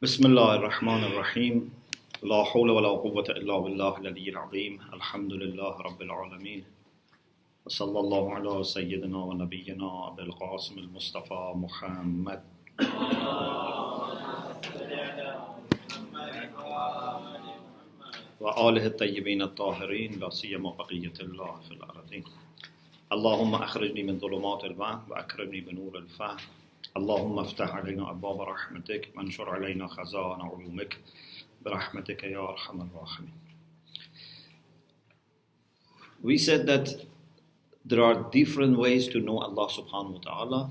بسم الله الرحمن الرحيم لا حول ولا قوة إلا بالله العلي العظيم الحمد لله رب العالمين وصلى الله على سيدنا ونبينا أبي القاسم المصطفى محمد وآله الطيبين الطاهرين لا سيما بقية الله في الأرضين اللهم أخرجني من ظلمات الوهم وأكرمني بنور الفهم اللهم افتح علينا أبواب رحمتك وانشر علينا خزائن علومك برحمتك يا أرحم الراحمين. We said that there are different ways to know Allah subhanahu wa ta'ala.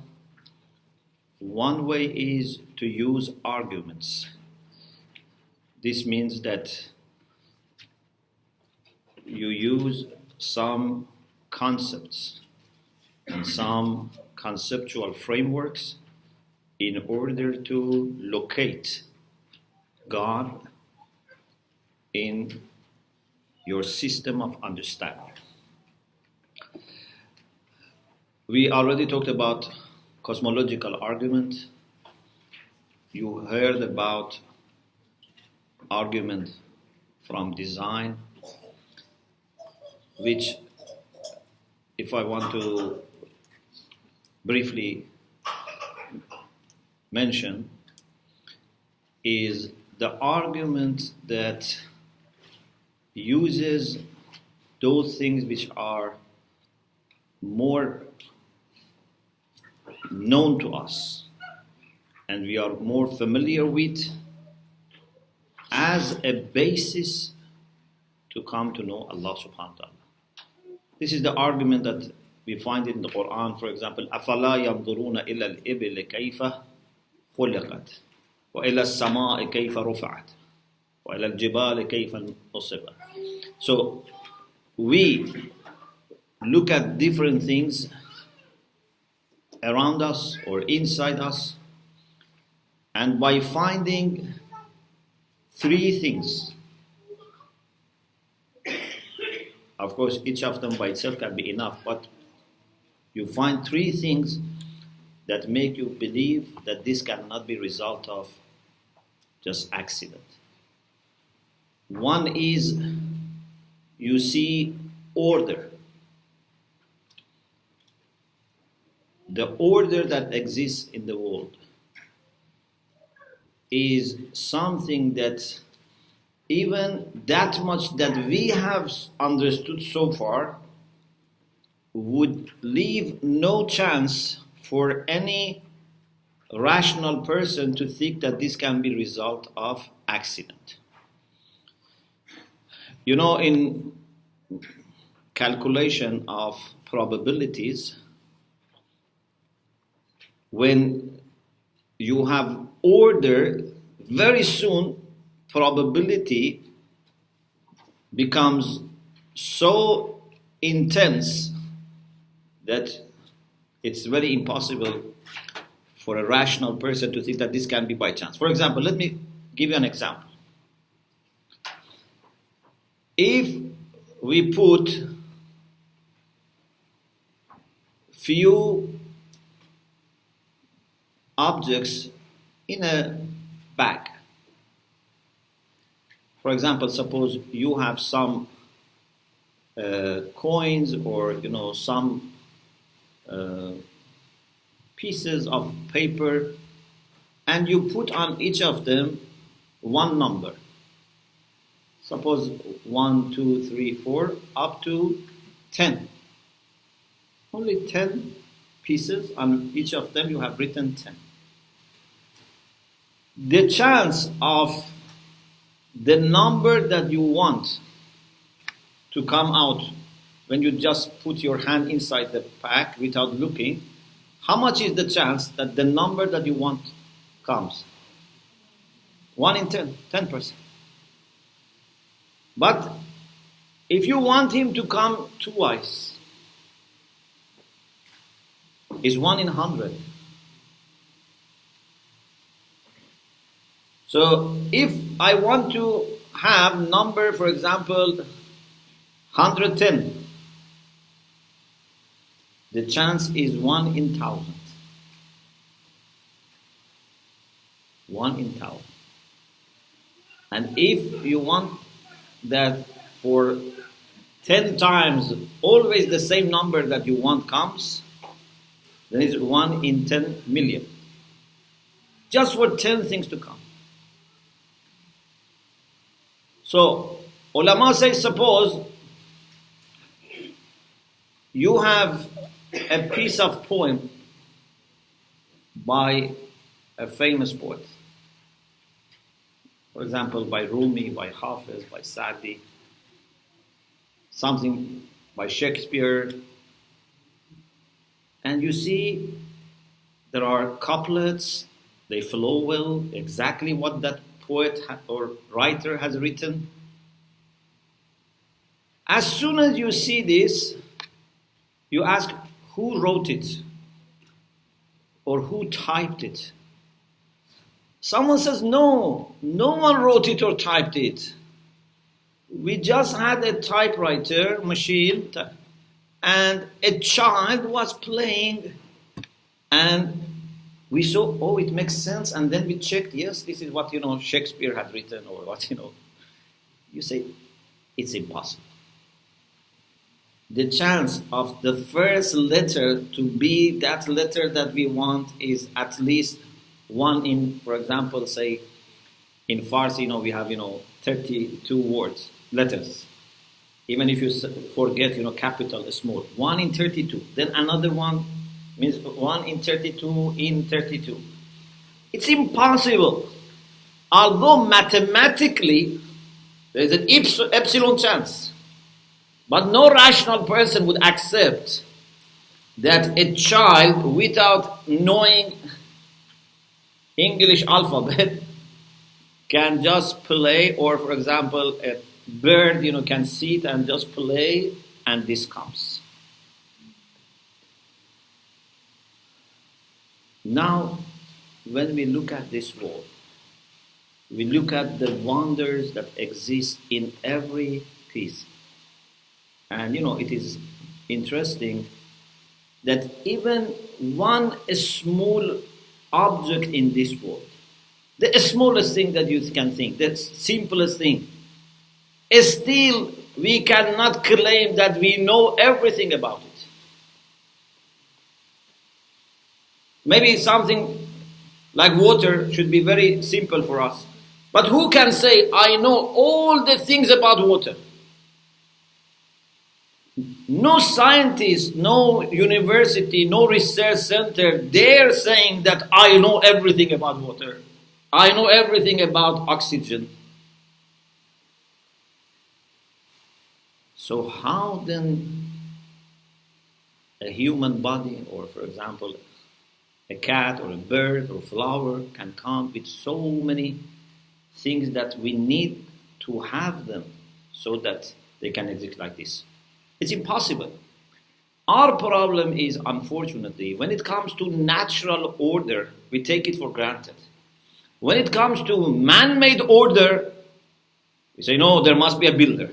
One way is to use arguments. This means that you use some concepts and some conceptual frameworks in order to locate God in your system of understanding. We already talked about cosmological argument. You heard about argument from design, which, if I want to briefly mention, is the argument that uses those things which are more known to us and we are more familiar with as a basis to come to know Allah subhanahu wa ta'ala. This is the argument that we find in the Quran, for example, أَفَلَا يَنْظُرُونَ إِلَى الْإِبِلِ كَيْفَ خُلِقَتْ وَإِلَى السَّمَاءِ كَيْفَ رُفِعَتْ وَإِلَى الْجِبَالِ كَيْفَ نُصِبَتْ. So we look at different things around us or inside us, and by finding three things, of course each of them by itself can be enough, but you find three things that make you believe that this cannot be result of just accident. One is you see order. The order that exists in the world is something that even that much that we have understood so far would leave no chance for any rational person to think that this can be result of accident. You know, in calculation of probabilities, when you have order, very soon probability becomes so intense that it's very impossible for a rational person to think that this can be by chance. For example, let me give you an example. If we put few objects in a bag, for example, suppose you have some coins or some pieces of paper, and you put on each of them one number. Suppose 1, 2, 3, 4, up to 10. Only 10 pieces, on each of them you have written 10. The chance of the number that you want to come out when you just put your hand inside the pack without looking, how much is the chance that the number that you want comes? 1 in 10, 10%. But if you want him to come twice, it's 1 in 100. So if I want to have number, for example, 110, the chance is 1 in 1,000. 1 in 1,000. And if you want that for 10 times always the same number that you want comes, then it's 1 in 10 million. Just for 10 things to come. So, ulama say, suppose you have a piece of poem by a famous poet. For example, by Rumi, by Hafiz, by Sa'di, something by Shakespeare. And you see there are couplets, they flow well, exactly what that poet or writer has written. As soon as you see this, you ask, who wrote it? Or who typed it? Someone says, no one wrote it or typed it. We just had a typewriter machine and a child was playing and we saw, oh, it makes sense. And then we checked, yes, this is what, Shakespeare had written or what, You say, it's impossible. The chance of the first letter to be that letter that we want is at least 1 in, for example, say, in Farsi, we have, 32 letters. Even if you forget, capital, small. 1 in 32. Then another one means 1 in 32 in 32. It's impossible. Although mathematically, there's an epsilon chance. But no rational person would accept that a child, without knowing English alphabet, can just play, or for example, a bird, can sit and just play, and this comes. Now, when we look at this world, we look at the wonders that exist in every piece. And it is interesting that even one small object in this world, the smallest thing that you can think, the simplest thing, still we cannot claim that we know everything about it. Maybe something like water should be very simple for us. But who can say, I know all the things about water? No scientist, no university, no research center dare saying that I know everything about water. I know everything about oxygen. So how then a human body, or for example, a cat or a bird or a flower can come with so many things that we need to have them so that they can exist like this? It's impossible. Our problem is, unfortunately, when it comes to natural order, we take it for granted. When it comes to man-made order, we say, no, there must be a builder.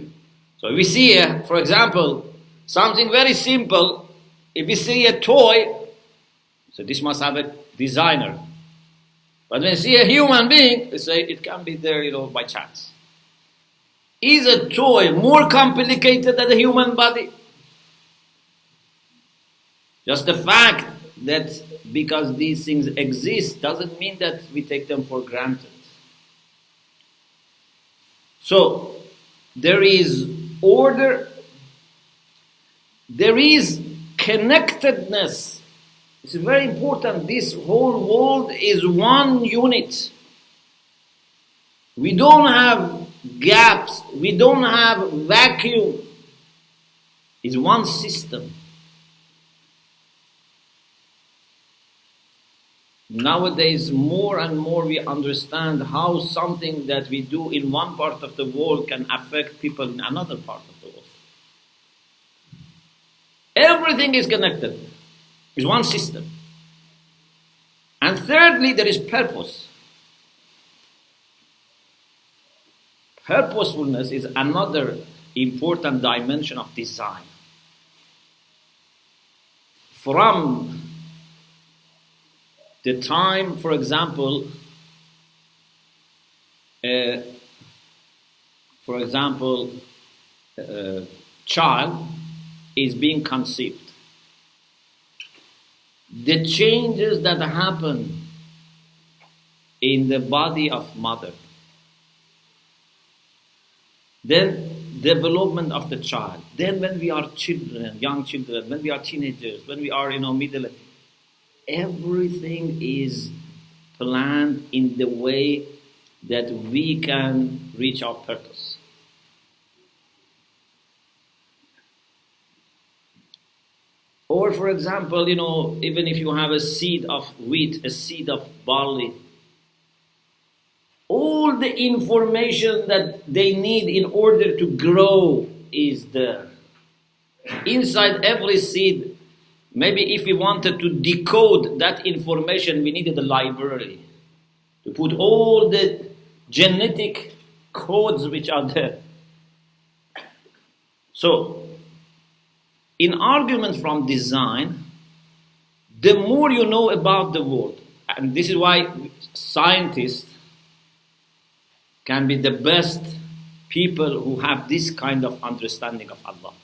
So if we see, for example, something very simple, if we see a toy, so this must have a designer. But when we see a human being, we say it can be there, by chance. Is a toy more complicated than the human body? Just the fact that because these things exist doesn't mean that we take them for granted. So, there is order, there is connectedness. It's very important. This whole world is one unit. We don't have gaps, we don't have vacuum. It's one system. Nowadays, more and more we understand how something that we do in one part of the world can affect people in another part of the world. Everything is connected. It's one system. And thirdly, there is purpose. Purposefulness is another important dimension of design. From the time, for example, for example, child is being conceived, the changes that happen in the body of mother, then development of the child, then when we are children, young children, when we are teenagers, when we are middle, everything is planned in the way that we can reach our purpose. Or for example, even if you have a seed of wheat, a seed of barley, all the information that they need in order to grow is there. Inside every seed, maybe if we wanted to decode that information, we needed a library to put all the genetic codes which are there. So, in argument from design, the more you know about the world, and this is why scientists can be the best people who have this kind of understanding of Allah,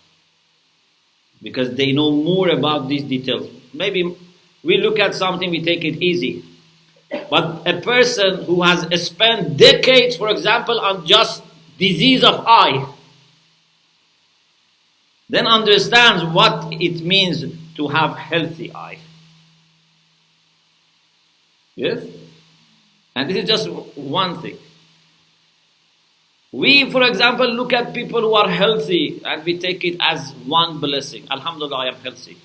because they know more about these details. Maybe we look at something, we take it easy. But a person who has spent decades, for example, on just disease of eye, then understands what it means to have healthy eye. Yes? And this is just one thing. We, for example, look at people who are healthy and we take it as one blessing. Alhamdulillah, I am healthy.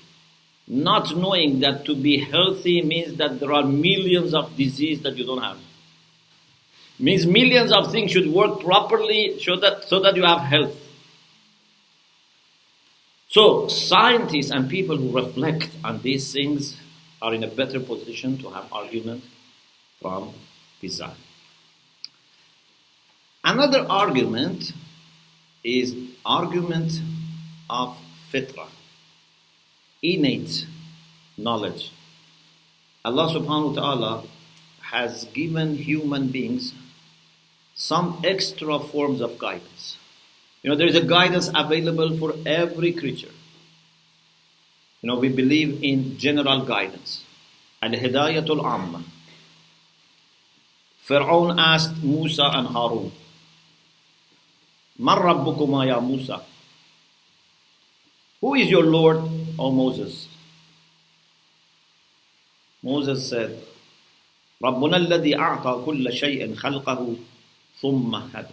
Not knowing that to be healthy means that there are millions of diseases that you don't have. Means millions of things should work properly so that you have health. So scientists and people who reflect on these things are in a better position to have argument from design. Another argument is argument of fitrah, innate knowledge. Allah subhanahu wa ta'ala has given human beings some extra forms of guidance. There is a guidance available for every creature. We believe in general guidance. Al-Hidayatul Amma. Fir'aun asked Musa and Harun, Man Rabbukuma ya Musa? Who is your Lord, O Moses? Moses said, Rabbuna alladhi a'ta kulla shay'in khalqahu thumma hada.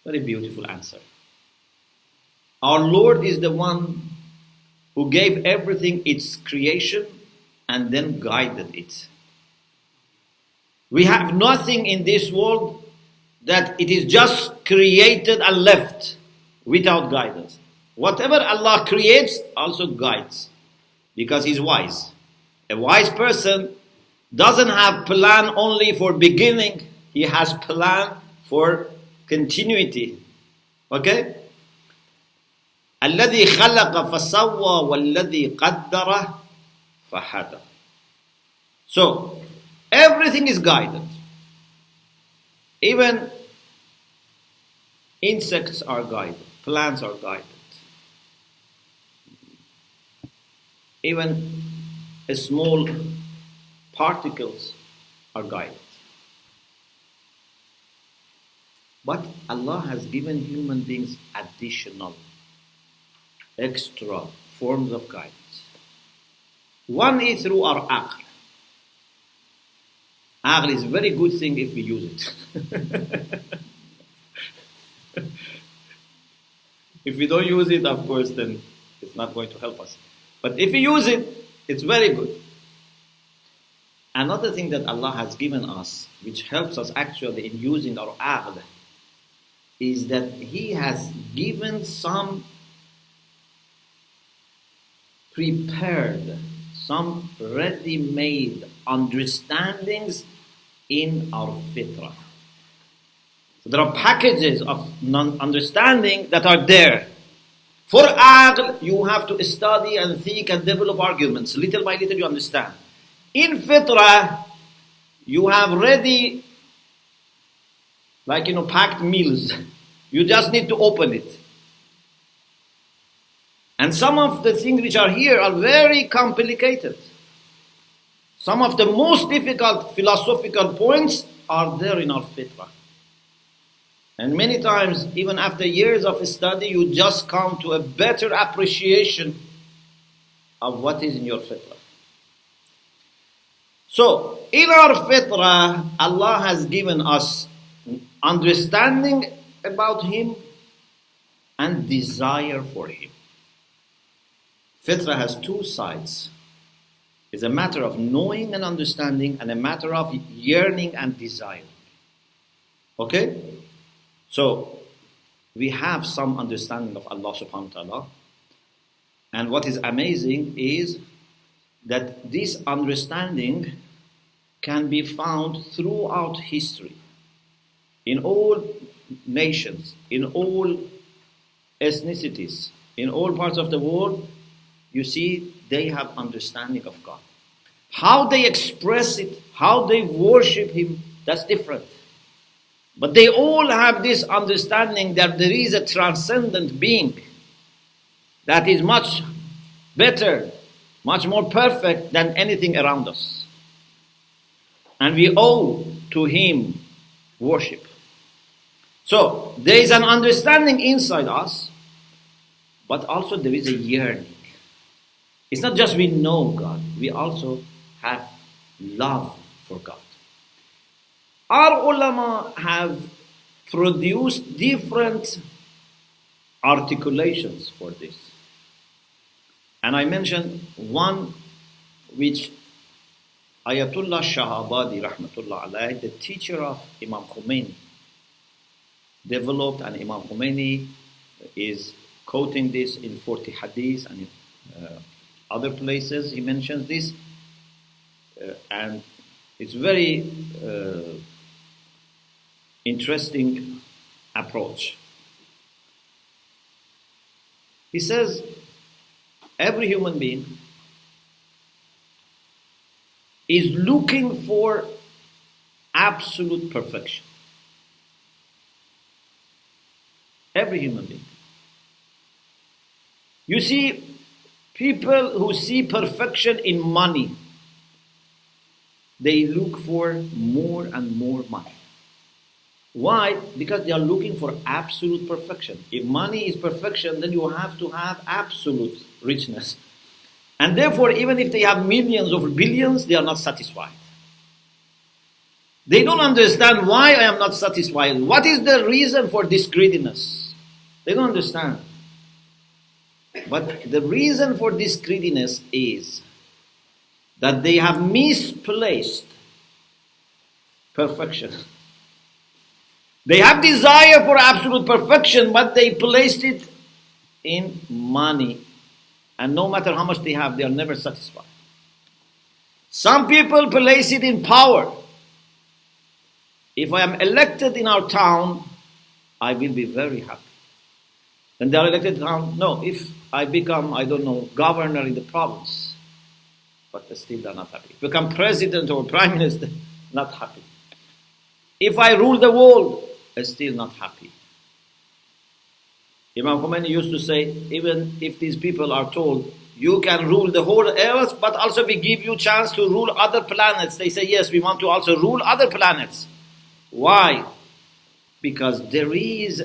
Very beautiful answer. Our Lord is the one who gave everything its creation and then guided it. We have nothing in this world that it is just created and left without guidance. Whatever Allah creates also guides, because He's wise. A wise person doesn't have plan only for beginning, he has plan for continuity. Okay? الذي خلق فسوى والذي قدر فهدى. So, everything is guided. Even insects are guided. Plants are guided. Even small particles are guided. But Allah has given human beings additional, extra forms of guidance. One is through our aql. Aql is a very good thing if we use it. If we don't use it, of course, then it's not going to help us. But if we use it, it's very good. Another thing that Allah has given us, which helps us actually in using our aql, is that He has given some prepared, some ready-made understandings in our fitrah. So there are packages of understanding that are there. For aql, you have to study and think and develop arguments. Little by little you understand. In fitrah, you have ready, packed meals You just need to open it. And some of the things which are here are very complicated. Some of the most difficult philosophical points are there in our fitrah. And many times, even after years of study, you just come to a better appreciation of what is in your fitrah. So, in our fitrah, Allah has given us understanding about Him and desire for Him. Fitrah has two sides. It's a matter of knowing and understanding and a matter of yearning and desire. Okay? So, we have some understanding of Allah subhanahu wa ta'ala. And what is amazing is that this understanding can be found throughout history. In all nations, in all ethnicities, in all parts of the world, you see, they have understanding of God. How they express it, how they worship Him, that's different. But they all have this understanding that there is a transcendent being that is much better, much more perfect than anything around us. And we owe to Him worship. So, there is an understanding inside us, but also there is a yearning. It's not just we know God, we also have love for God. Our ulama have produced different articulations for this. And I mentioned one which Ayatollah Shahabadi rahmatullah alayhi, the teacher of Imam Khomeini, developed, and Imam Khomeini is quoting this in 40 hadiths and in other places he mentions this, and it's very interesting approach. He says every human being is looking for absolute perfection. Every human being. You see, people who see perfection in money, they look for more and more money. Why? Because they are looking for absolute perfection. If money is perfection, then you have to have absolute richness. And therefore, even if they have millions or billions, they are not satisfied. They don't understand why I am not satisfied. What is the reason for this greediness? They don't understand. But the reason for this greediness is that they have misplaced perfection. They have desire for absolute perfection, but they placed it in money. And no matter how much they have, they are never satisfied. Some people place it in power. If I am elected in our town, I will be very happy. And they are elected in town. No, if I become, I don't know, governor in the province, but still they are not happy. If I become president or prime minister, not happy. If I rule the world, still not happy. Imam Khomeini used to say, even if these people are told, you can rule the whole earth, but also we give you chance to rule other planets. They say, yes, we want to also rule other planets. Why? Because there is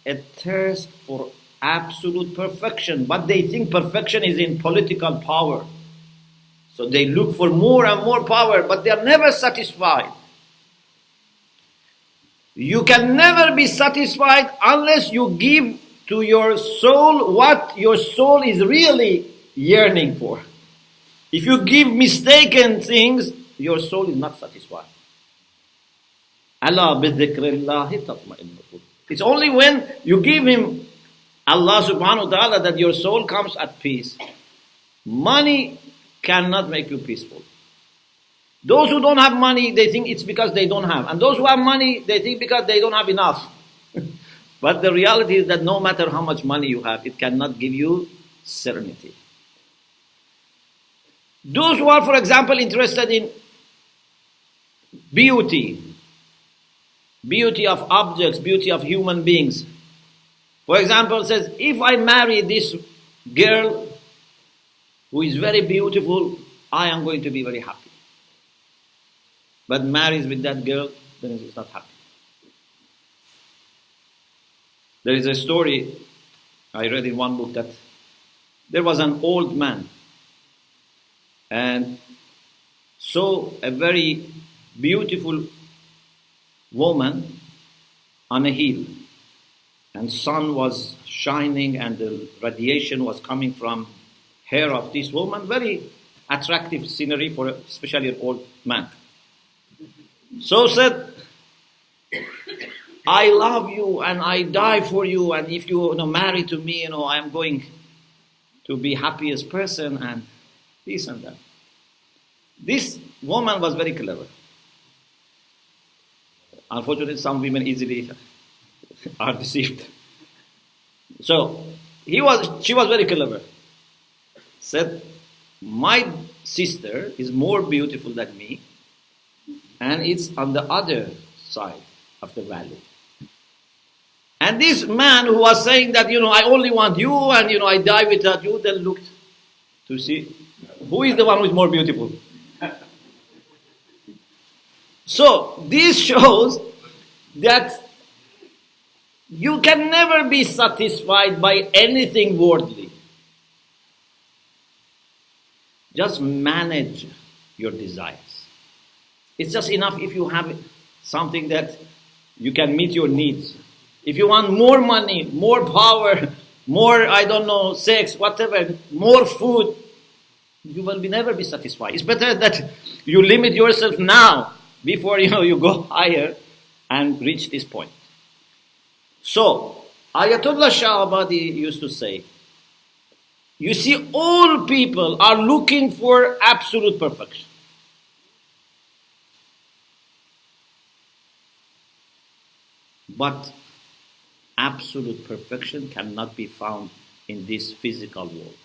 a thirst for absolute perfection, but they think perfection is in political power. So they look for more and more power, but they are never satisfied. You can never be satisfied unless you give to your soul what your soul is really yearning for. If you give mistaken things, your soul is not satisfied. Allah bi-dhikrillahi tatma'innul qulub. It's only when you give Him Allah subhanahu wa ta'ala that your soul comes at peace. Money cannot make you peaceful. Those who don't have money, they think it's because they don't have. And those who have money, they think because they don't have enough. But the reality is that no matter how much money you have, it cannot give you serenity. Those who are, for example, interested in beauty of objects, beauty of human beings, For example, says, if I marry this girl who is very beautiful, I am going to be very happy. But marries with that girl, then he's not happy. There is a story I read in one book that there was an old man and saw a very beautiful woman on a hill, and sun was shining and the radiation was coming from hair of this woman. Very attractive scenery for especially an old man. So said, I love you and I die for you, and if you, marry to me, I am going to be happiest person and this and that. This woman was very clever. Unfortunately, some women easily are deceived. So she was very clever. Said, my sister is more beautiful than me, and it's on the other side of the valley. And this man who was saying that, I only want you and, I die without you, then looked to see who is the one who is more beautiful. So this shows that you can never be satisfied by anything worldly. Just manage your desires. It's just enough if you have something that you can meet your needs. If you want more money, more power, more, sex, whatever, more food, you will never be satisfied. It's better that you limit yourself now before, you go higher and reach this point. So, Ayatollah Shah Abadi used to say, you see, all people are looking for absolute perfection. But absolute perfection cannot be found in this physical world.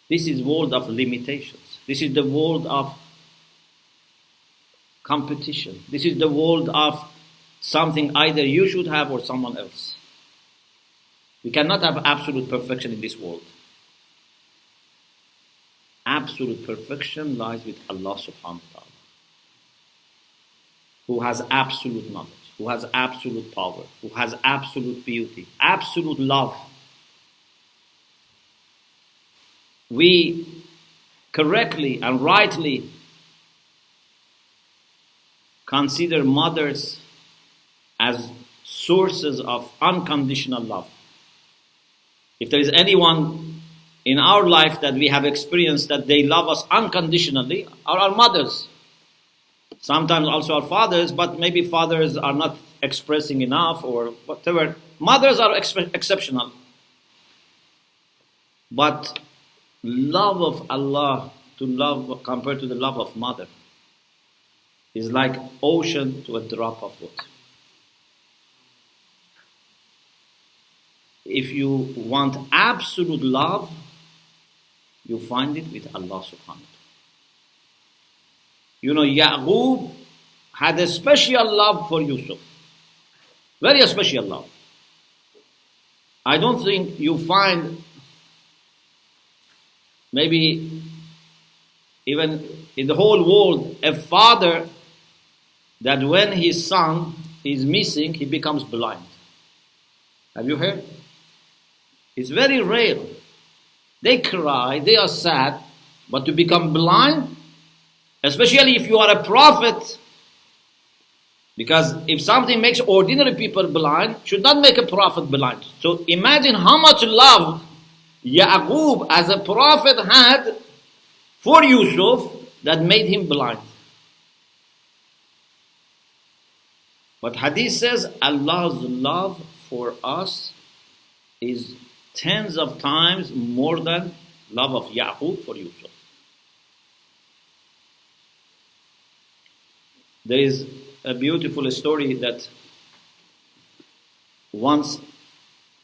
This is world of limitations. This is the world of competition. This is the world of something either you should have or someone else. We cannot have absolute perfection in this world. Absolute perfection lies with Allah subhanahu wa ta'ala, who has absolute knowledge, who has absolute power, who has absolute beauty, absolute love. We correctly and rightly consider mothers as sources of unconditional love. If there is anyone in our life that we have experienced that they love us unconditionally, are our mothers. Sometimes also our fathers, but maybe fathers are not expressing enough or whatever. Mothers are exceptional. But love of Allah compared to the love of mother is like ocean to a drop of water. If you want absolute love, you find it with Allah subhanahu wa ta'ala. Ya'qub had a special love for Yusuf. Very special love. I don't think you find, maybe even in the whole world, a father that when his son is missing, he becomes blind. Have you heard? It's very rare. They cry, they are sad, but to become blind, especially if you are a prophet, because if something makes ordinary people blind, should not make a prophet blind. So imagine how much love Ya'qub as a prophet had for Yusuf that made him blind. But hadith says Allah's love for us is tens of times more than love of Ya'qub for Yusuf. There is a beautiful story that once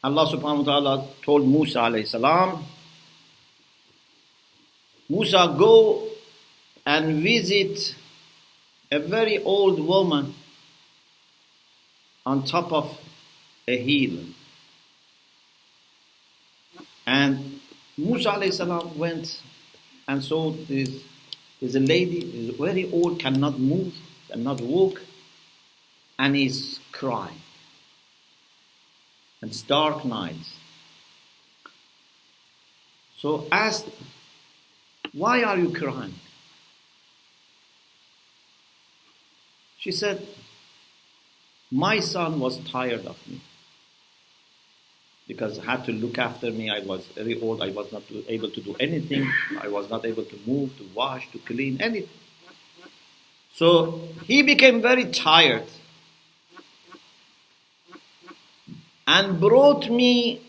Allah subhanahu wa ta'ala told Musa alayhi salam, Musa, go and visit a very old woman on top of a hill. And Musa alayhi salam went and saw there's a lady, is very old, cannot move, cannot walk, and is crying. And it's dark night. So asked, why are you crying? She said, my son was tired of me. Because I had to look after me. I was very old. I was not able to do anything. I was not able to move, to wash, to clean, anything. So he became very tired and brought me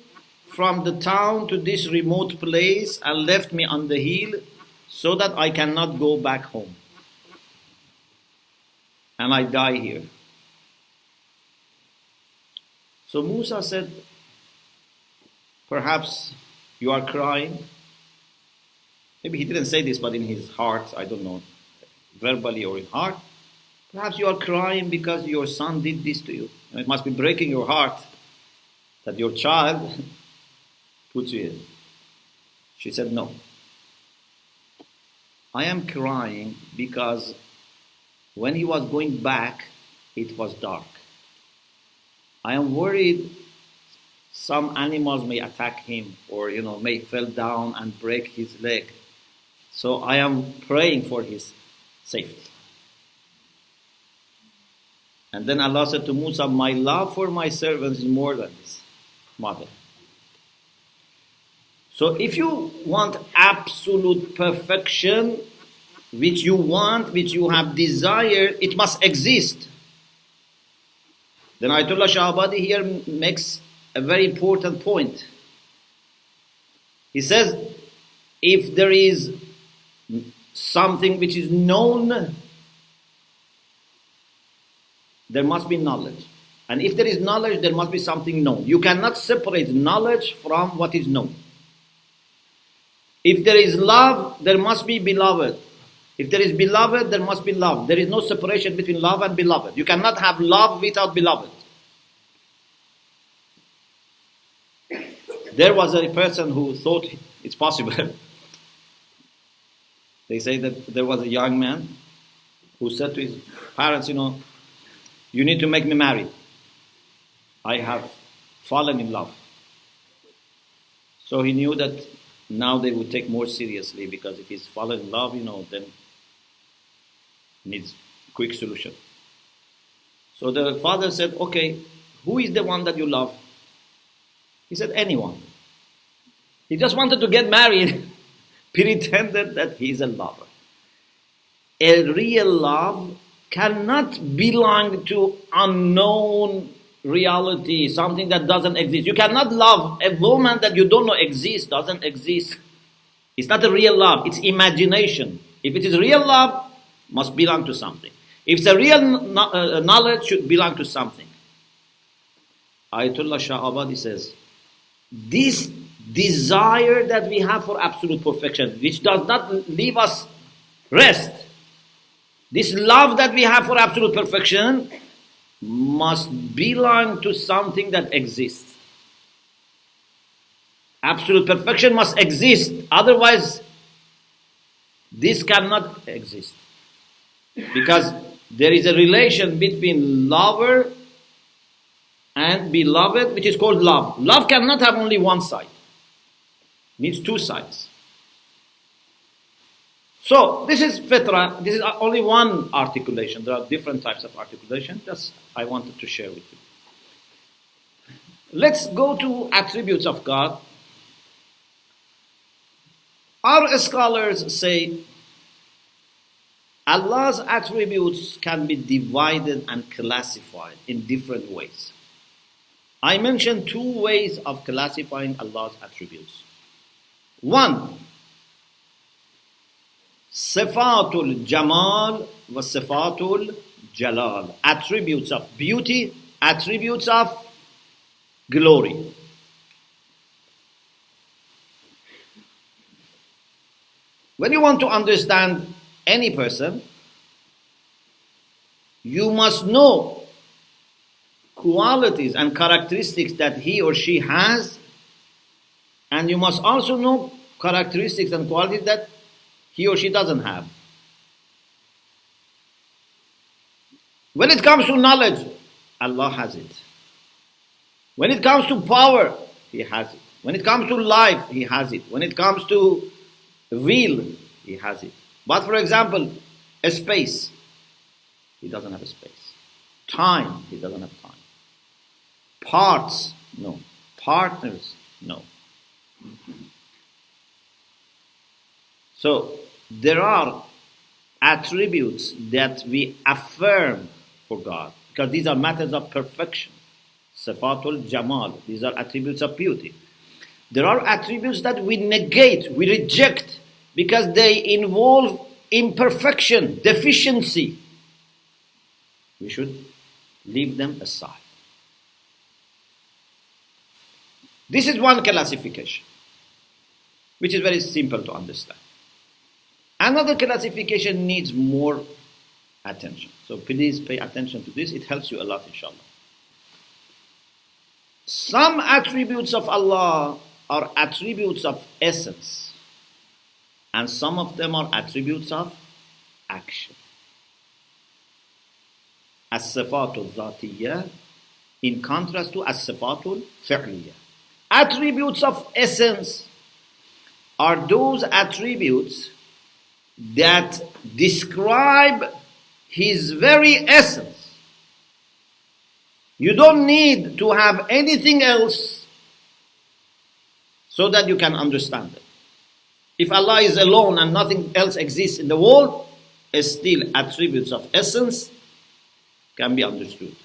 from the town to this remote place and left me on the hill so that I cannot go back home. And I die here. So Musa said, perhaps you are crying. Maybe he didn't say this, but in his heart, I don't know, verbally or in heart. Perhaps you are crying because your son did this to you. And it must be breaking your heart that your child puts you in. She said, no. I am crying because when he was going back, it was dark. I am worried some animals may attack him or, may fall down and break his leg. So I am praying for his safety. And then Allah said to Musa, my love for my servants is more than this, mother. So if you want absolute perfection, which you want, which you have desired, it must exist. Then Ayatollah Shahbadi here makes a very important point. He says, if there is something which is known, there must be knowledge. And if there is knowledge, there must be something known. You cannot separate knowledge from what is known. If there is love, there must be beloved. If there is beloved, there must be love. There is no separation between love and beloved. You cannot have love without beloved. There was a person who thought it's possible. They say that there was a young man who said to his parents, you need to make me marry. I have fallen in love. So he knew that now they would take more seriously, because if he's fallen in love, then needs quick solution. So the father said, okay, who is the one that you love? He said, anyone. He just wanted to get married, pretended that he's a lover. A real love cannot belong to unknown reality, something that doesn't exist. You cannot love a woman that you don't know exists, doesn't exist. It's not a real love, it's imagination. If it is real love, must belong to something. If it's a real knowledge, should belong to something. Ayatollah Shah Abadi says, this desire that we have for absolute perfection, which does not leave us rest, this love that we have for absolute perfection must belong to something that exists. Absolute perfection must exist, otherwise this cannot exist. Because there is a relation between lover and beloved, which is called love. Love cannot have only one side. It needs two sides. So this is fitra. This is only one articulation. There are different types of articulation. Just I wanted to share with you. Let's go to attributes of God. Our scholars say Allah's attributes can be divided and classified in different ways. I mentioned two ways of classifying Allah's attributes. One, Sifatul Jamal wa Sifatul Jalal. Attributes of beauty, attributes of glory. When you want to understand any person, you must know qualities and characteristics that he or she has, And you must also know characteristics and qualities that he or she doesn't have. When it comes to knowledge, Allah has it. When it comes to power, He has it. When it comes to life, He has it. When it comes to will, He has it. But for example, a space, He doesn't have a space. Time, He doesn't have time. Parts, no. Partners, no. So, there are attributes that we affirm for God, because these are matters of perfection. Sifatul Jamal, these are attributes of beauty. There are attributes that we negate, we reject, because they involve imperfection, deficiency. We should leave them aside. This is one classification, which is very simple to understand. Another classification needs more attention. So please pay attention to this. It helps you a lot, inshallah. Some attributes of Allah are attributes of essence, and some of them are attributes of action. As-sifatul zatiyya in contrast to as-sifatul fi'liyya. Attributes of essence are those attributes that describe His very essence. You don't need to have anything else so that you can understand it. If Allah is alone and nothing else exists in the world, still attributes of essence can be understood.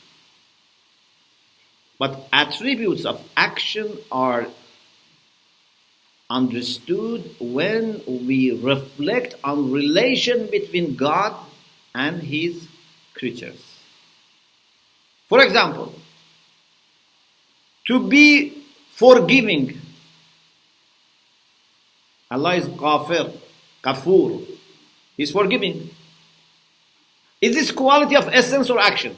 But attributes of action are understood when we reflect on relation between God and His creatures. For example, to be forgiving. Allah is Ghafir, Ghafur. He's forgiving. Is this quality of essence or action?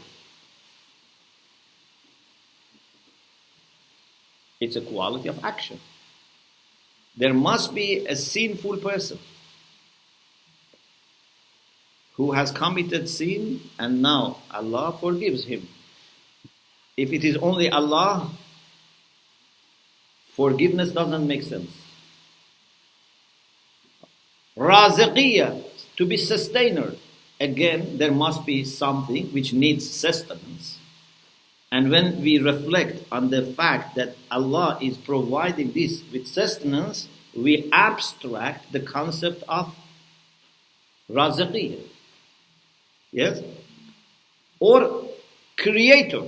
It's a quality of action. There must be a sinful person who has committed sin and now Allah forgives him. If it is only Allah, forgiveness doesn't make sense. Raziqiyya, to be sustainer. Again, there must be something which needs sustenance. And when we reflect on the fact that Allah is providing this with sustenance, we abstract the concept of Raziqiyya. Yes? Or creator.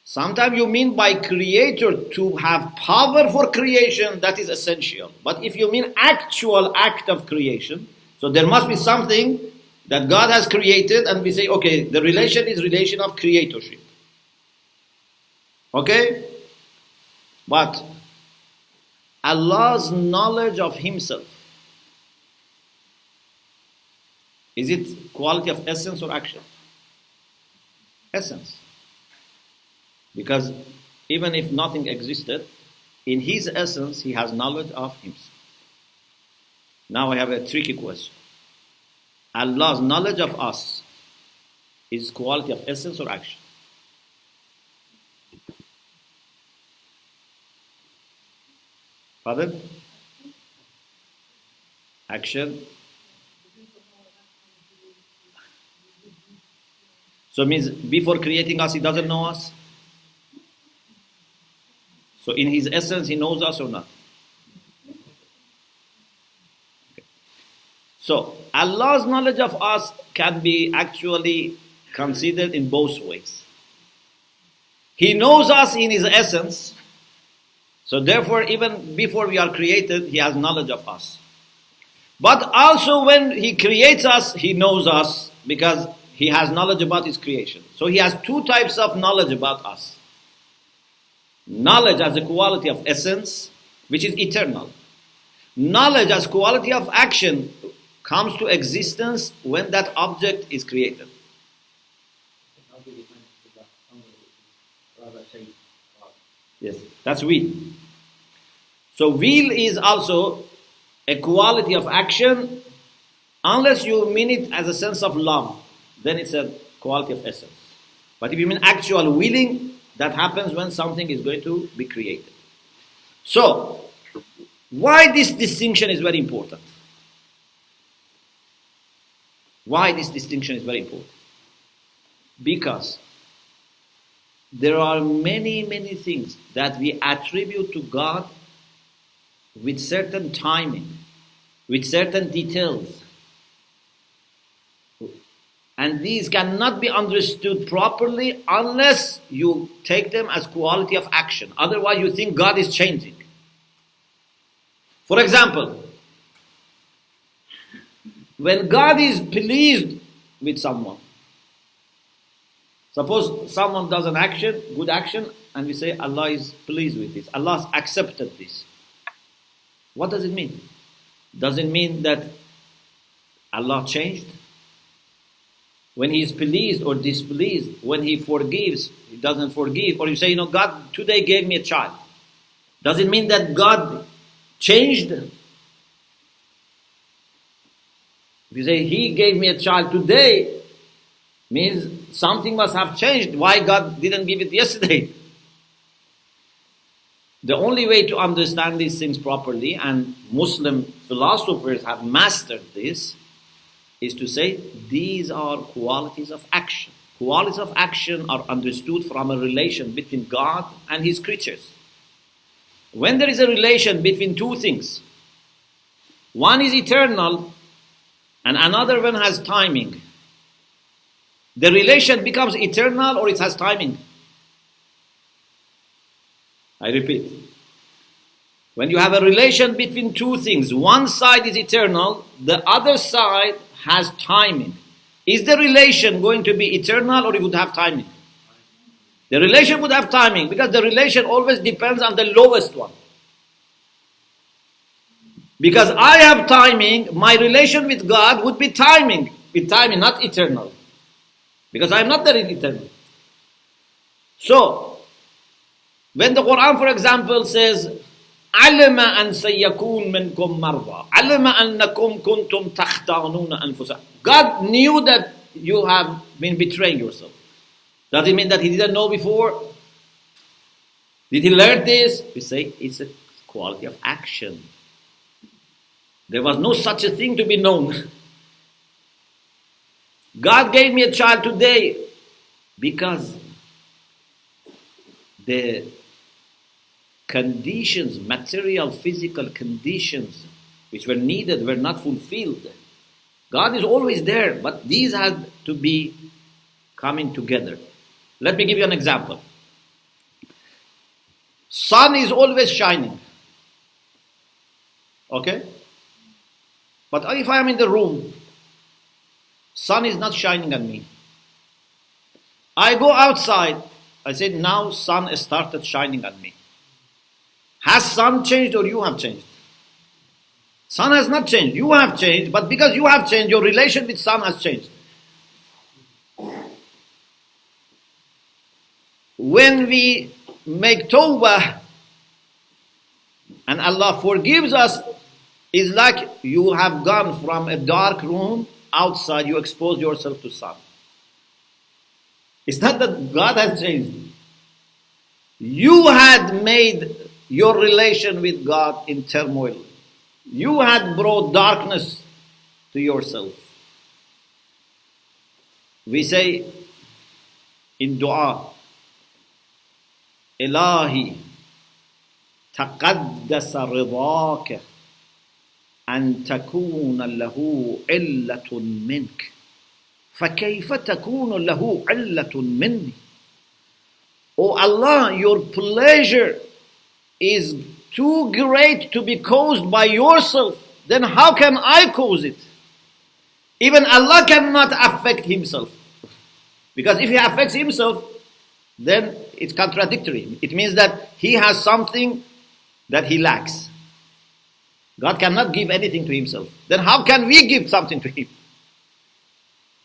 Sometimes you mean by creator to have power for creation, that is essential. But if you mean actual act of creation, so there must be something that God has created, and we say, okay, the relation is relation of creatorship. Okay? But Allah's knowledge of Himself, is it quality of essence or action? Essence. Because even if nothing existed, in His essence, He has knowledge of Himself. Now I have a tricky question. Allah's knowledge of us is quality of essence or action? Pardon? Action? So it means before creating us, He doesn't know us? So in His essence, He knows us or not? So, Allah's knowledge of us can be actually considered in both ways. He knows us in His essence, so therefore even before we are created, He has knowledge of us. But also when He creates us, He knows us because He has knowledge about His creation. So He has two types of knowledge about us. Knowledge as a quality of essence, which is eternal. Knowledge as quality of action comes to existence when that object is created. Yes, that's we. So will is also a quality of action, unless you mean it as a sense of love, then it's a quality of essence. But if you mean actual willing, that happens when something is going to be created. So, why this distinction is very important? Why this distinction is very important? Because there are many, many things that we attribute to God with certain timing, with certain details. And these cannot be understood properly unless you take them as quality of action. Otherwise, you think God is changing. For example, when God is pleased with someone, suppose someone does an action, good action, and we say Allah is pleased with this. Allah has accepted this. What does it mean? Does it mean that Allah changed? When He is pleased or displeased, when He forgives, He doesn't forgive, or you say, God today gave me a child. Does it mean that God changed? If you say He gave me a child today, means something must have changed. Why God didn't give it yesterday? The only way to understand these things properly, and Muslim philosophers have mastered this, is to say these are qualities of action. Qualities of action are understood from a relation between God and His creatures. When there is a relation between two things, one is eternal and another one has timing, the relation becomes eternal or it has timing. I repeat. When you have a relation between two things, one side is eternal, the other side has timing. Is the relation going to be eternal or it would have timing? The relation would have timing because the relation always depends on the lowest one. Because I have timing, my relation with God would be timing. With timing, not eternal. Because I am not there in eternal. So, when the Quran, for example, says, عَلِمَ أَنْ سَيَّكُونَ مِنْكُمْ مَرْضَى عَلِمَ أَنَّكُمْ كُنْتُمْ تَخْتَانُونَ أَنفُسَكُمْ. God knew that you have been betraying yourself. Does it mean that He didn't know before? Did He learn this? We say it's a quality of action. There was no such a thing to be known. God gave me a child today because the conditions, material, physical conditions which were needed were not fulfilled. God is always there, but these had to be coming together. Let me give you an example. Sun is always shining. Okay? But if I am in the room, sun is not shining on me. I go outside, I said now sun started shining on me. Has sun changed or you have changed? Sun has not changed. You have changed, but because you have changed, your relation with sun has changed. When we make tawbah and Allah forgives us, it's like you have gone from a dark room outside, you expose yourself to sun. It's not that God has changed. You had made your relation with God in turmoil. You had brought darkness to yourself. We say in dua, Ilahi taqaddasa ridaka an takuna lahu illatun mink. فَكَيْفَ تَكُونُ لَهُ عِلَّةٌ مِنِّي. Oh Allah, your pleasure is too great to be caused by yourself. Then how can I cause it? Even Allah cannot affect Himself. Because if He affects Himself, then it's contradictory. It means that He has something that He lacks. God cannot give anything to Himself. Then how can we give something to Him?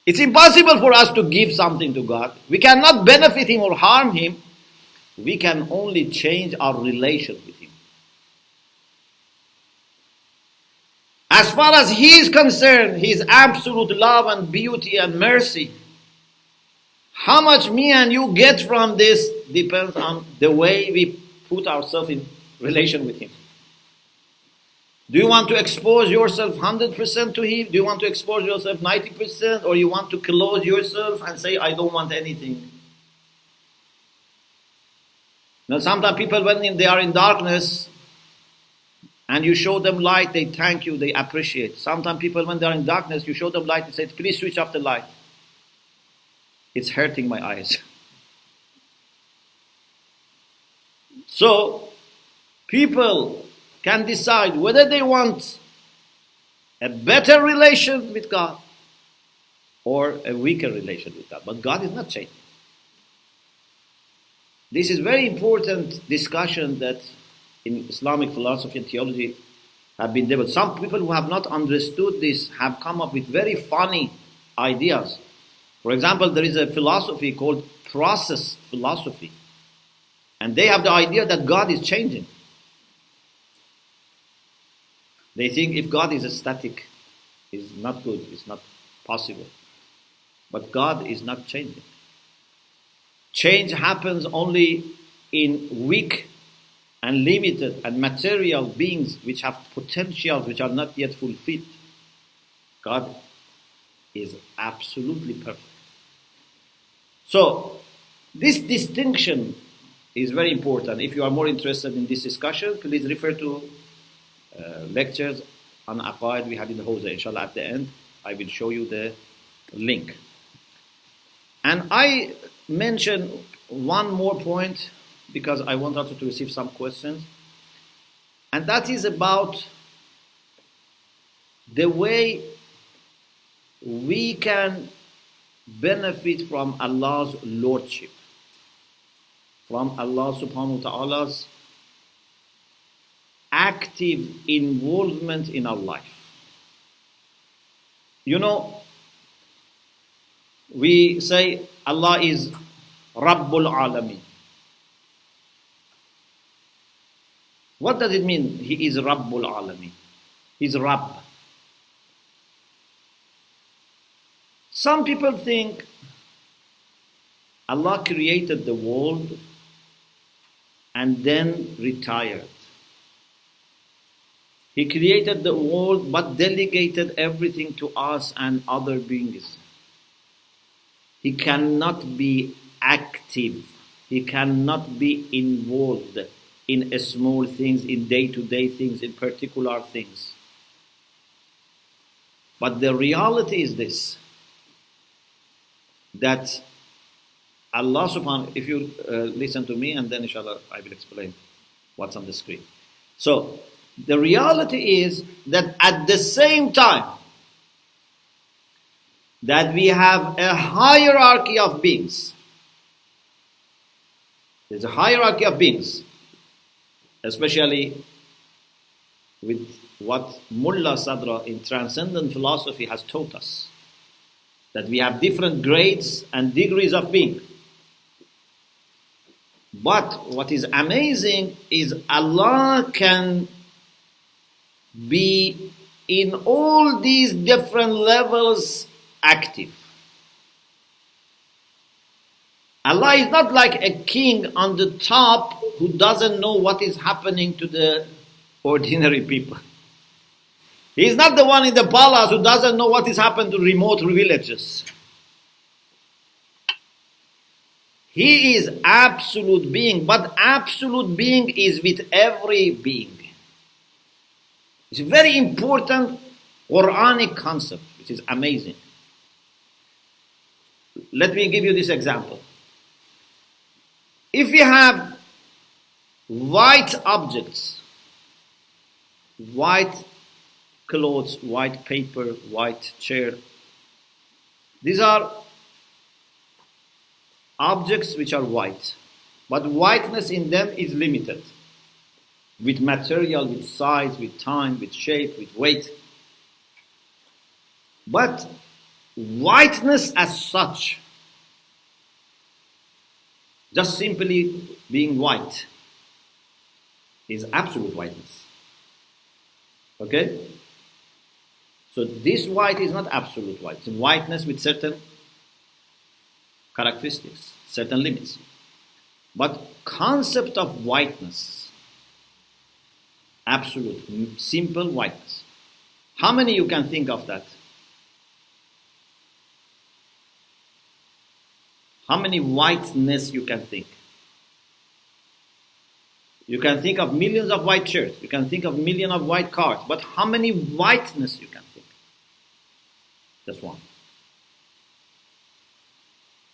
It's impossible for us to give something to God. We cannot benefit Him or harm Him. We can only change our relation with Him. As far as He is concerned, His absolute love and beauty and mercy. How much me and you get from this depends on the way we put ourselves in relation with Him. Do you want to expose yourself 100% to Him? Do you want to expose yourself 90%? Or you want to close yourself and say, I don't want anything? Now, sometimes people, when they are in darkness, and you show them light, they thank you, they appreciate. Sometimes people, when they are in darkness, you show them light, they say, please switch off the light. It's hurting my eyes. So, people can decide whether they want a better relation with God or a weaker relation with God. But God is not changing. This is very important discussion that in Islamic philosophy and theology have been developed. Some people who have not understood this have come up with very funny ideas. For example, there is a philosophy called process philosophy. And they have the idea that God is changing. They think if God is static, it's not good, it's not possible. But God is not changing. Change happens only in weak and limited and material beings which have potentials which are not yet fulfilled. God is absolutely perfect. So, this distinction is very important. If you are more interested in this discussion, please refer to lectures on Aqaid we had in the Hawza. Inshallah, at the end, I will show you the link. And I mention one more point because I want also to receive some questions. And that is about the way we can benefit from Allah's Lordship, from Allah subhanahu wa ta'ala's active involvement in our life. You know, we say Allah is Rabbul Alameen. What does it mean? He is Rabbul Alameen. He's Rabb. Some people think Allah created the world and then retired. He created the world but delegated everything to us and other beings. He cannot be active. He cannot be involved in small things, in day-to-day things, in particular things. But the reality is this, that Allah subhanahu, if you listen to me and then inshallah I will explain what's on the screen. So, the reality is that at the same time that we have a hierarchy of beings, there's a hierarchy of beings, especially with what Mullah Sadra in Transcendent Philosophy has taught us, that we have different grades and degrees of being. But what is amazing is Allah can be in all these different levels active. Allah is not like a king on the top who doesn't know what is happening to the ordinary people. He is not the one in the palace who doesn't know what is happening to remote villages. He is absolute being, but absolute being is with every being. It's a very important Quranic concept, which is amazing. Let me give you this example. If we have white objects, white clothes, white paper, white chair, these are objects which are white, but whiteness in them is limited with material, with size, with time, with shape, with weight. But whiteness as such, just simply being white, is absolute whiteness. Okay? So this white is not absolute white. It's whiteness with certain characteristics, certain limits. But concept of whiteness, absolute, simple whiteness. How many you can think of that? How many whiteness you can think? You can think of millions of white shirts. You can think of millions of white cars. But how many whiteness you can think? Just one.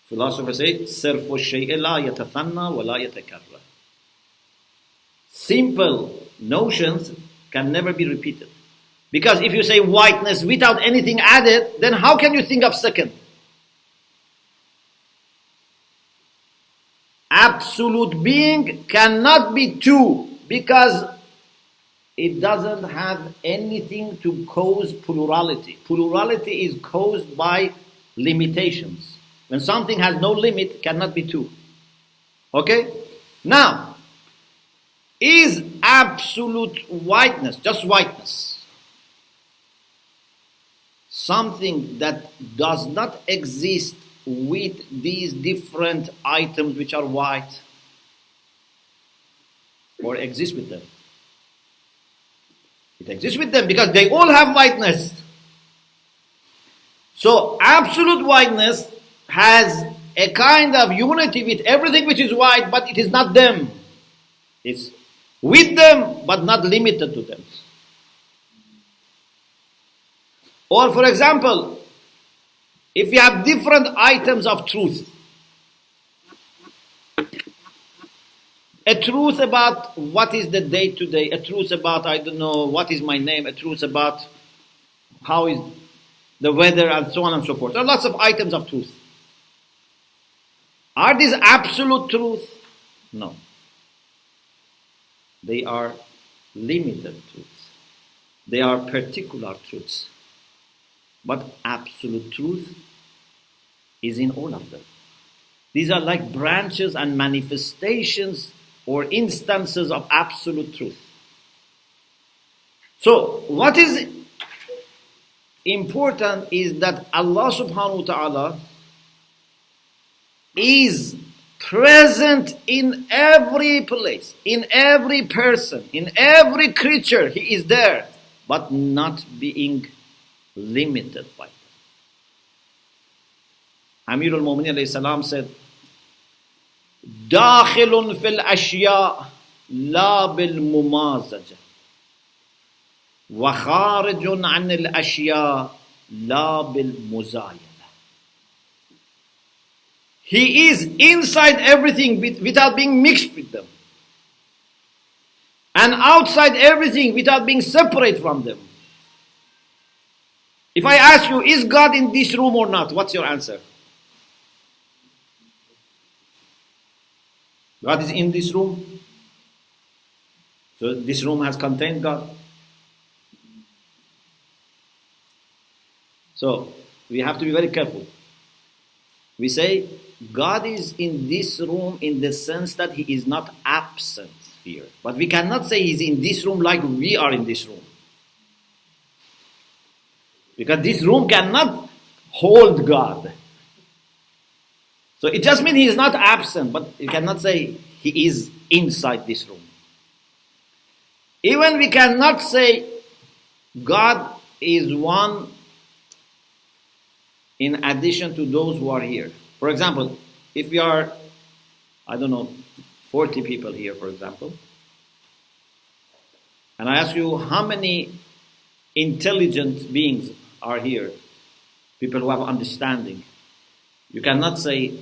Philosophers say, صرف الشيء لا يتثنى ولا يتكرر. Simple notions can never be repeated. Because if you say whiteness without anything added, then how can you think of second? Absolute being cannot be two because it doesn't have anything to cause plurality. Plurality is caused by limitations. When something has no limit, it cannot be two. Okay? Now, is absolute whiteness, just whiteness, something that does not exist with these different items which are white, or exist with them? It exists with them because they all have whiteness. So absolute whiteness has a kind of unity with everything which is white, but it is not them. It's with them, but not limited to them. Or for example, if you have different items of truth, a truth about what is the day today, a truth about, I don't know, what is my name, a truth about how is the weather, and so on and so forth. There are lots of items of truth. Are these absolute truth? No. They are limited truths. They are particular truths. But absolute truth is in all of them. These are like branches and manifestations or instances of absolute truth. So, what is important is that Allah subhanahu wa ta'ala is present in every place, in every person, in every creature. He is there, but not being limited by them. Amir al-Mu'minin alayhi salam said, داخل في الأشياء لا بالممازجة وخارج عن الأشياء لا بالمزايدة. He is inside everything without being mixed with them, and outside everything without being separate from them. If I ask you, is God in this room or not? What's your answer? God is in this room. So this room has contained God. So we have to be very careful. We say God is in this room in the sense that He is not absent here. But we cannot say He's in this room like we are in this room. Because this room cannot hold God. So it just means He is not absent, but you cannot say He is inside this room. Even we cannot say God is one in addition to those who are here. For example, if we are, 40 people here, for example, and I ask you how many intelligent beings are here, people who have understanding, you cannot say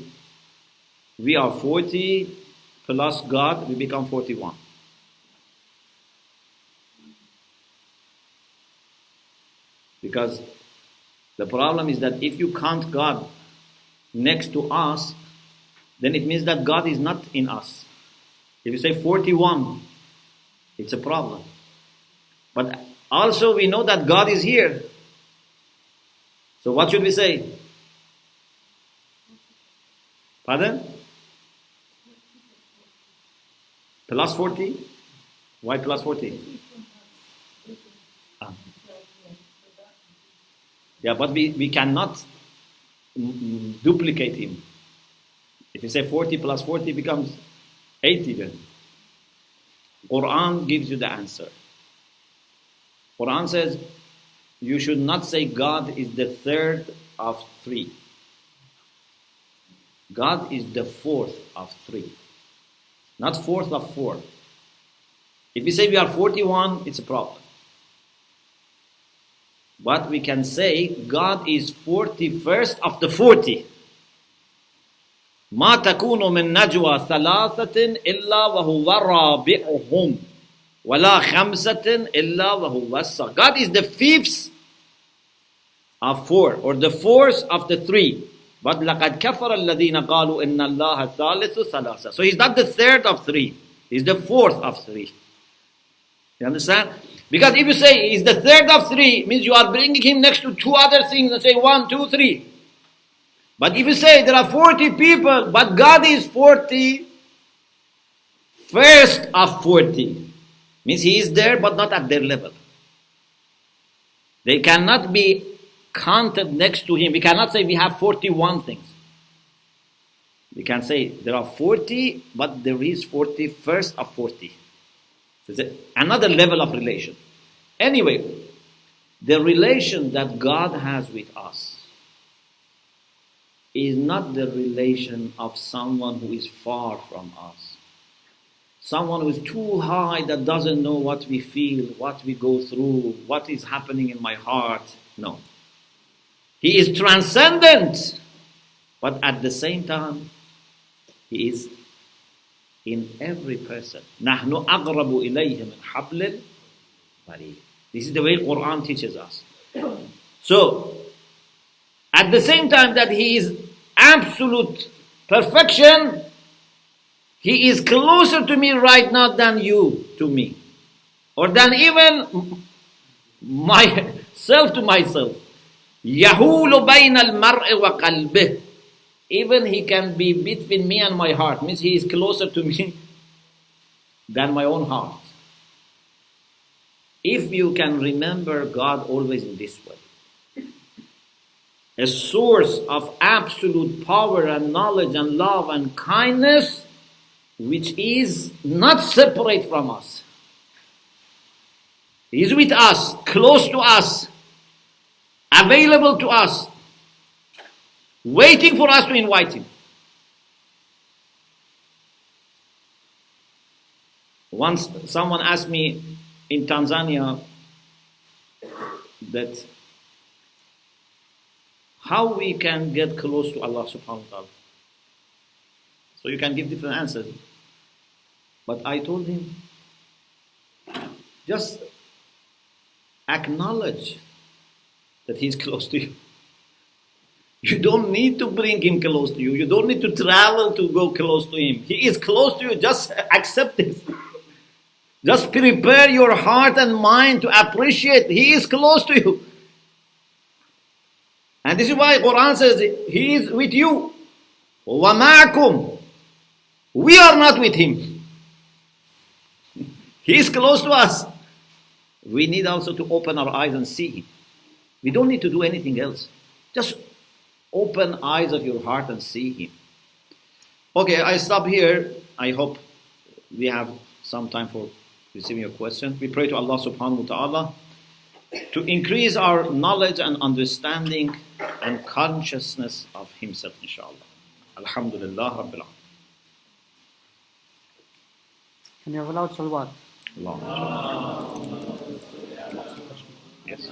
we are 40 plus God, we become 41. Because the problem is that if you count God next to us, then it means that God is not in us. If you say 41, it's a problem. But also we know that God is here. So what should we say? Pardon? Plus 40? Why plus 40? Yeah, but we cannot duplicate him. If you say 40 plus 40 becomes 80 then. Quran gives you the answer. Quran says you should not say God is the third of three. God is the fourth of three. Not fourth of four. If we say we are 41, it's a problem. But we can say God is 41st of the 40. ما تكون من نجوى ثلاثة إلا وهو رابعهم ولا خمسة إلا وهو السادس. God is the fifth of four, or the fourth of the three. But لقد كفر الذين قالوا إن الله ثالث ثلاثة. So he's not the third of three. He's the fourth of three. You understand? Because if you say he's the third of three, it means you are bringing him next to two other things and say 1, 2, 3. But if you say there are 40 people, but God is 41st of 40, means he is there but not at their level. They cannot be counted next to him. We cannot say we have 41 things. We can say there are 40, but there is 41st of 40. It's another level of relation. Anyway, the relation that God has with us is not the relation of someone who is far from us. Someone who is too high that doesn't know what we feel, what we go through, what is happening in my heart. No. He is transcendent, but at the same time, he is in every person. نَحْنُ أَقْرَبُ إِلَيْهِ مِنْ حَبْلِ الْوَرِيدِ. This is the way Quran teaches us. So, at the same time that he is absolute perfection, he is closer to me right now than you to me. Or than even myself to myself. يَهُولُ بَيْنَ الْمَرْءِ وَقَلْبِهِ. Even he can be between me and my heart. Means he is closer to me than my own heart. If you can remember God always in this way, a source of absolute power and knowledge and love and kindness, which is not separate from us. He is with us, close to us, available to us, waiting for us to invite him. Once someone asked me in Tanzania that how we can get close to Allah subhanahu wa ta'ala. So you can give different answers. But I told him, just acknowledge that he's close to you. You don't need to bring him close to you. You don't need to travel to go close to him. He is close to you. Just accept it. Just prepare your heart and mind to appreciate he is close to you. And this is why Quran says he is with you. وَمَعَكُمْ. We are not with him. He is close to us. We need also to open our eyes and see him. We don't need to do anything else. Just open eyes of your heart and see him. Okay, I stop here. I hope we have some time for receiving your question. We pray to Allah subhanahu wa ta'ala to increase our knowledge and understanding and consciousness of himself, inshallah. Alhamdulillah Rabbil Alamin. Can you have a loud salawat? Allah. Yes.